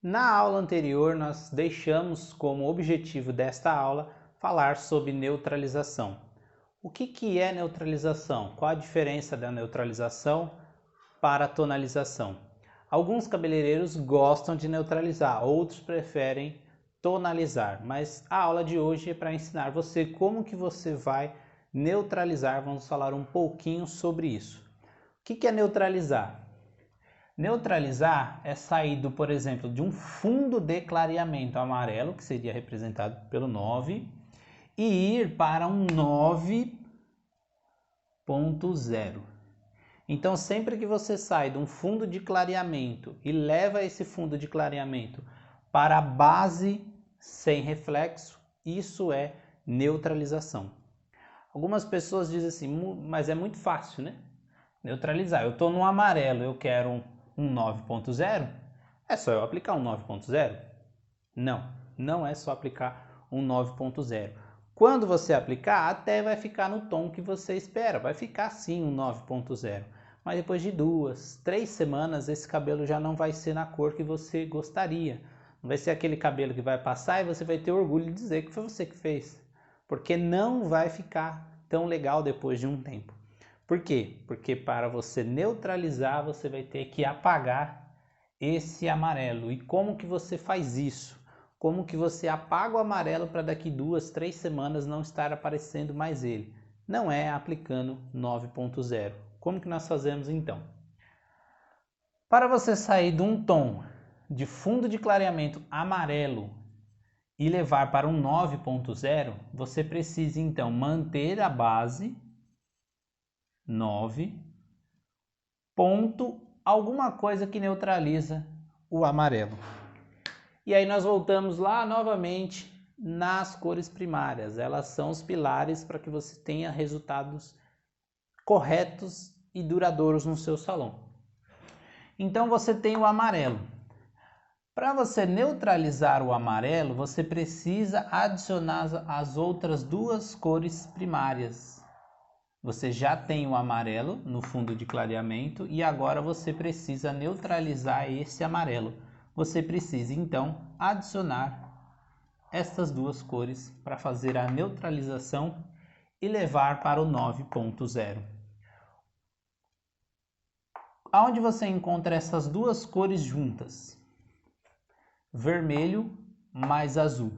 Na aula anterior, nós deixamos como objetivo desta aula falar sobre neutralização. O que é neutralização? Qual a diferença da neutralização para a tonalização? Alguns cabeleireiros gostam de neutralizar, outros preferem tonalizar, mas a aula de hoje é para ensinar você como que você vai neutralizar. Vamos falar um pouquinho sobre isso. O que é neutralizar? Neutralizar é sair, por exemplo, de um fundo de clareamento amarelo, que seria representado pelo 9, e ir para um 9.0. Então, sempre que você sai de um fundo de clareamento e leva esse fundo de clareamento para a base sem reflexo, isso é neutralização. Algumas pessoas dizem assim, mas é muito fácil, né? Neutralizar. Eu estou no amarelo, eu quero um 9.0, é só eu aplicar um 9.0? Não, não é só aplicar um 9.0. Quando você aplicar, até vai ficar no tom que você espera, vai ficar sim um 9.0. Mas depois de 2, 3 semanas, esse cabelo já não vai ser na cor que você gostaria. Não vai ser aquele cabelo que vai passar e você vai ter orgulho de dizer que foi você que fez. Porque não vai ficar tão legal depois de um tempo. Por quê? Porque para você neutralizar, você vai ter que apagar esse amarelo. E como que você faz isso? Como que você apaga o amarelo para daqui 2, 3 semanas não estar aparecendo mais ele? Não é aplicando 9.0. Como que nós fazemos então? Para você sair de um tom de fundo de clareamento amarelo e levar para um 9.0, você precisa então manter a base 9, ponto alguma coisa que neutraliza o amarelo. E aí nós voltamos lá novamente nas cores primárias. Elas são os pilares para que você tenha resultados corretos e duradouros no seu salão. Então você tem o amarelo. Para você neutralizar o amarelo, você precisa adicionar as outras duas cores primárias. Você já tem o amarelo no fundo de clareamento e agora você precisa neutralizar esse amarelo. Você precisa então adicionar estas duas cores para fazer a neutralização e levar para o 9.0. Aonde você encontra essas duas cores juntas? Vermelho mais azul.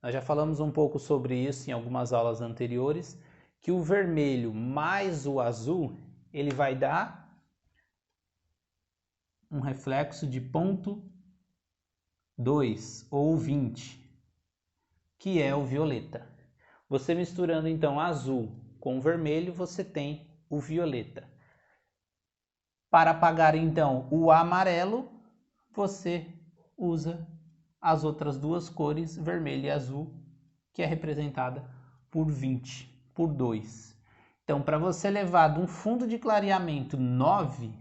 Nós já falamos um pouco sobre isso em algumas aulas anteriores, que o vermelho mais o azul, ele vai dar um reflexo de ponto 2 ou 20, que é o violeta. Você misturando então azul com vermelho, você tem o violeta. Para apagar então o amarelo, você usa as outras duas cores, vermelho e azul, que é representada por 20, por 2. Então, para você levar de um fundo de clareamento 9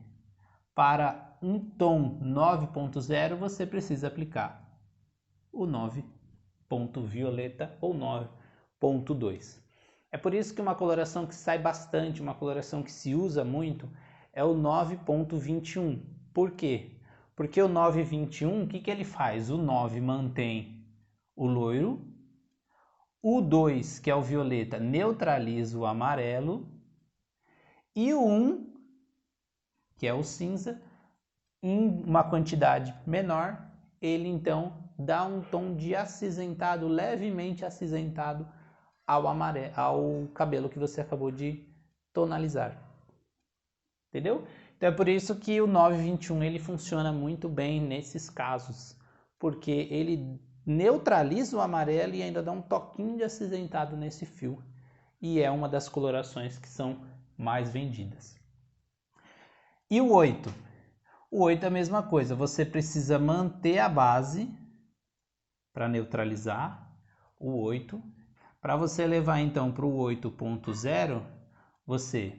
para um tom 9.0, você precisa aplicar o 9 ponto violeta ou 9.2. É por isso que uma coloração que sai bastante, uma coloração que se usa muito, é o 9.21. Por quê? Porque o 9.21, o que ele faz? O 9 mantém o loiro, o 2, que é o violeta, neutraliza o amarelo, e o 1, que é o cinza, em uma quantidade menor, ele então dá um tom de acinzentado, levemente acinzentado ao cabelo que você acabou de tonalizar. Entendeu? Então é por isso que o 921 ele funciona muito bem nesses casos, porque ele neutraliza o amarelo e ainda dá um toquinho de acinzentado nesse fio, e é uma das colorações que são mais vendidas. E o 8? O 8 é a mesma coisa, você precisa manter a base para neutralizar o 8. Para você levar então para o 8.0, você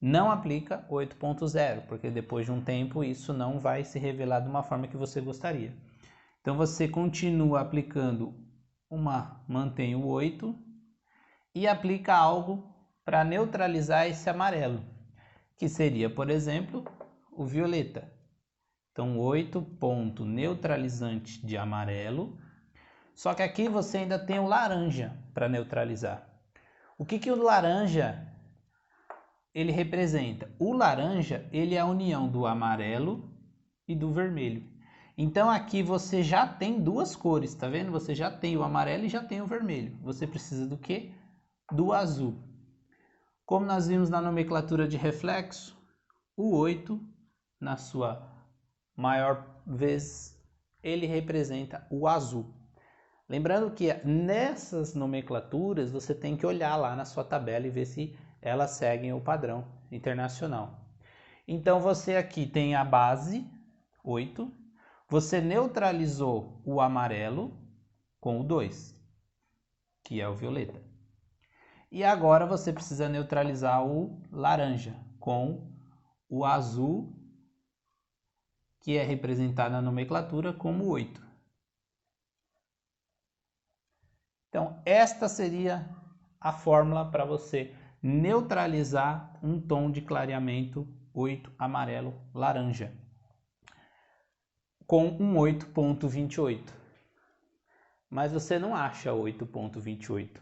não aplica 8.0, porque depois de um tempo isso não vai se revelar de uma forma que você gostaria. Então você continua aplicando mantém o 8 e aplica algo para neutralizar esse amarelo, que seria, por exemplo, o violeta. Então, 8 ponto neutralizante de amarelo. Só que aqui você ainda tem o laranja para neutralizar. O que o laranja ele representa? O laranja ele é a união do amarelo e do vermelho. Então aqui você já tem duas cores, tá vendo? Você já tem o amarelo e já tem o vermelho. Você precisa do quê? Do azul. Como nós vimos na nomenclatura de reflexo, o 8, na sua maior vez, ele representa o azul. Lembrando que nessas nomenclaturas você tem que olhar lá na sua tabela e ver se elas seguem o padrão internacional. Então você aqui tem a base 8, você neutralizou o amarelo com o 2, que é o violeta. E agora você precisa neutralizar o laranja com o azul, que é representado na nomenclatura como 8. Então, esta seria a fórmula para você neutralizar um tom de clareamento 8 amarelo laranja com um 8.28. Mas você não acha 8.28.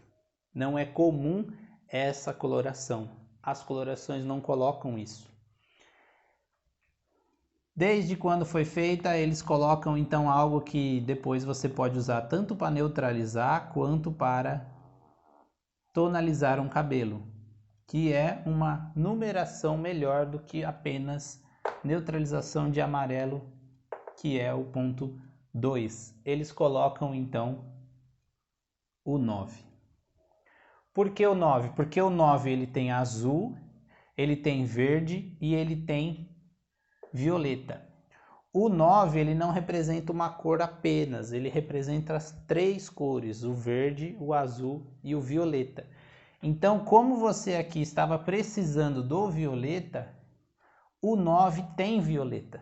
Não é comum essa coloração. As colorações não colocam isso. Desde quando foi feita, eles colocam então algo que depois você pode usar tanto para neutralizar quanto para tonalizar um cabelo, que é uma numeração melhor do que apenas neutralização de amarelo, que é o ponto 2. Eles colocam então o 9. Por que o 9? Porque o 9 ele tem azul, ele tem verde e ele tem violeta. O 9 ele não representa uma cor apenas, ele representa as três cores, o verde, o azul e o violeta. Então, como você aqui estava precisando do violeta, o 9 tem violeta.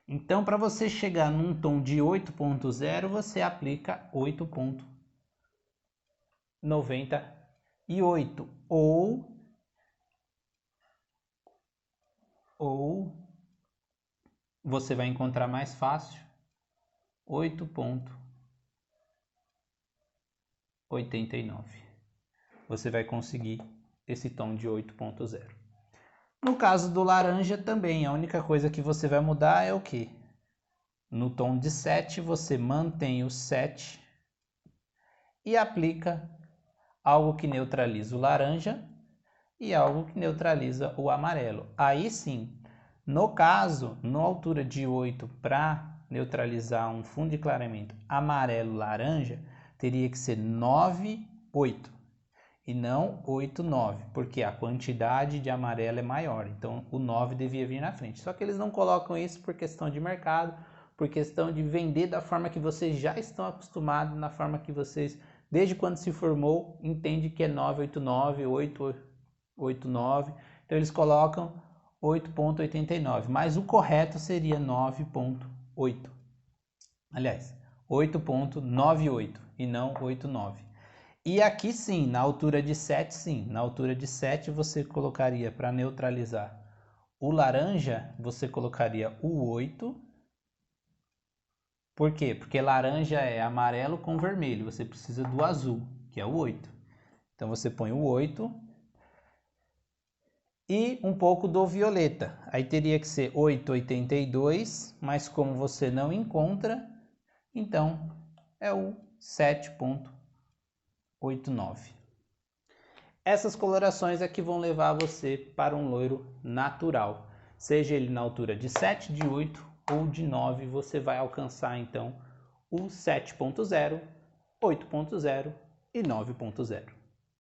Então, para você chegar num tom de 8.0, você aplica 8.98 ou você vai encontrar mais fácil 8.89. Você vai conseguir esse tom de 8.0. No caso do laranja também, a única coisa que você vai mudar é o que? No tom de 7, você mantém o 7 e aplica algo que neutraliza o laranja e algo que neutraliza o amarelo. Aí sim, no caso, na altura de 8, para neutralizar um fundo de clareamento amarelo-laranja, teria que ser 9, 8 e não 8, 9, porque a quantidade de amarelo é maior, então o 9 devia vir na frente. Só que eles não colocam isso por questão de mercado, por questão de vender da forma que vocês já estão acostumados, na forma que vocês, desde quando se formou, entende que é 989, 889, então eles colocam 8.89, mas o correto seria 9.8. Aliás, 8.98 e não 89. E aqui sim, na altura de 7, sim. Na altura de 7 você colocaria, para neutralizar o laranja, você colocaria o 8. Por quê? Porque laranja é amarelo com vermelho. Você precisa do azul, que é o 8. Então você põe o 8 e um pouco do violeta. Aí teria que ser 8,82, mas como você não encontra, então é o 7.89. Essas colorações é que vão levar você para um loiro natural. Seja ele na altura de 7, de 8 ou de 9, você vai alcançar então o 7.0, 8.0 e 9.0.